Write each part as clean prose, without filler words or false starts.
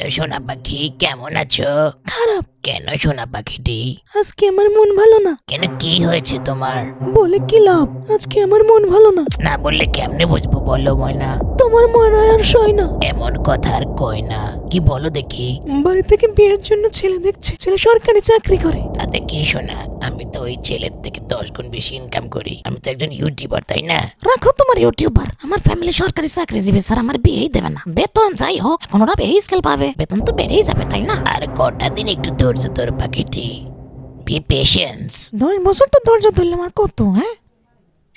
Hello সোনা পাখি, কেমন আছো? খারাপ। কেন সোনা পাখিটি? আজকে আমার মন ভালো না। কেন, কি হয়েছে তোমার? বলে কি লাভ? আজকে আমার মন ভালো না। না বললে কেমনে বুঝবো বলো ময়না? তোমার মন আর সয় না। এমন কথা আর কই না, কি বলো দেখি। বাড়ি থেকে বিয়ের জন্য ছেলে দেখছে, ছেলে সরকারি চাকরি করে। তাতে কি শোনা, আমি তো ওই ছেলের থেকে 10 গুণ বেশি ইনকাম করি। আমি তো একজন ইউটিউবার, তাই না? রাখো তোমার ইউটিউবার। আমার ফ্যামিলি সরকারি চাকরিজীবী স্যার, আমার বিয়েই দেবে না। বেতন যাই হোক, এখন ওরা বেই স্কেল পাবে, বেতন তো বেড়েই যাবে, তাই না? আর কটা দিন একটু ধৈর্য ধর পাখিটি, বি পেশেন্স। 10 বছর তো ধৈর্য ধরলাম, আর কত? হ্যাঁ,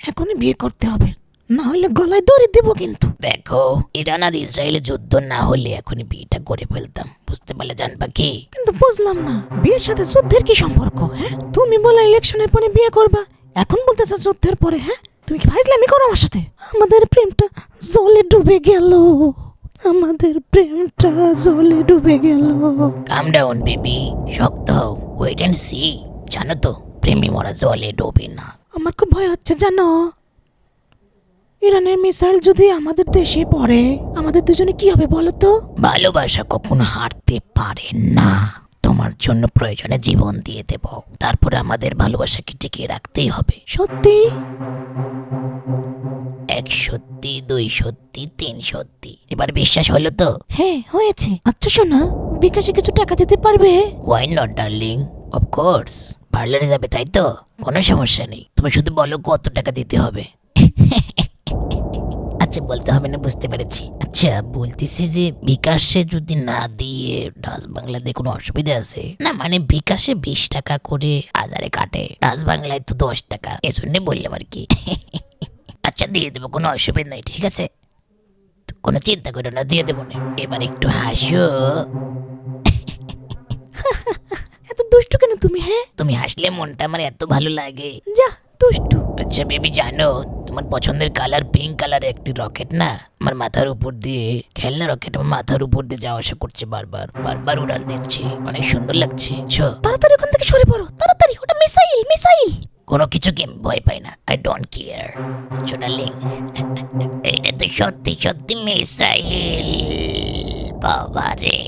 এখনই বিয়ে করতে হবে, না হলে গলায় দড়ি দেবো কিন্তু। দেখো, ইরান আর ইসরায়েলের যুদ্ধ না হলে এখনই বিয়েটা করে ফেলতাম, বুঝতে পারলে জান পাখি? কিন্তু বুঝলাম না, বিয়ের সাথে যুদ্ধের কি সম্পর্ক? হ্যাঁ, তুমি বলে ইলেকশনের পরে বিয়ে করবা, এখন বলতেছো যুদ্ধের পরে। হ্যাঁ, তুমি কি ফাইজলামি করো আমার সাথে? আমাদের প্রেমটা জলে ডুবে গেল, আমাদের প্রেমটা জলে ডুবে গেল। কাম ডাউন বেবি, শক্ত হও, ওয়েট অ্যান্ড সি। জানো তো, প্রেমী মরা জলে ডোবে না। আমার খুব ভয় হচ্ছে জানো, ইরানের মিসাইল যদি আমাদের দেশে পড়ে, আমাদের দুজনে কি হবে বলো তো? ভালোবাসা কখনো হারতে পারে না। তোমার জন্য প্রয়োজনে জীবন দিয়ে দেব, তারপরে আমাদের ভালোবাসাকে টিকিয়ে রাখতেই হবে। সত্যি? 1 সত্যি, 2 সত্যি, 3 সত্যি। এবার বিশ্বাস হলো তো? হ্যাঁ হয়েছে। আচ্ছা শোনা, বিকাশে কিছু টাকা দিতে পারবে? Why not darling, of course. পার্লারে যাবে তাই তো, কোনো সমস্যা নেই। তুমি শুধু বলো কত টাকা দিতে হবে। আচ্ছা, বলতে হবে না, বুঝতে পেরেছি। আচ্ছা বলতেছি যে বিকাশে যদি না দিয়ে ডাচ বাংলাতে কোনো অসুবিধা আছে? না মানে বিকাশে 20 টাকা করে হাজারে কাটে, ডাচ বাংলায় তো 10 টাকা, এজন্য বললাম আর কি। আচ্ছা দিয়ে দেবো, কোনো অসুবিধা নেই, ঠিক আছে? কোনো চিন্তা করো না, দিয়ে দেবো না। এবার একটু হাসো। এত দুষ্টু কেন তুমি? হ্যাঁ, তুমি হাসলে মনটা আমার এত ভালো লাগে। যা দুষ্টু। আচ্ছা বেবি, জানো তোমার পছন্দের কালার পিঙ্ক কালার একটি রকেট না আমার মাথার উপর দিয়ে, খেলনা রকেট আমার মাথার উপর দিয়ে যাওয়া আসা করছে, বারবার বারবার উড়াল দিচ্ছে, অনেক সুন্দর লাগছে। তাড়াতাড়ি ওখান থেকে সরে পড়ো, তাড়াতাড়ি, ওটা মিসাইল মিসাইল। কোনো কিছুকে আমি ভয় পাই না, আই ডোন্ট কেয়ার। ছোটালিং, এটা তো সত্যি সত্যি মিসাইল, বাবা রে।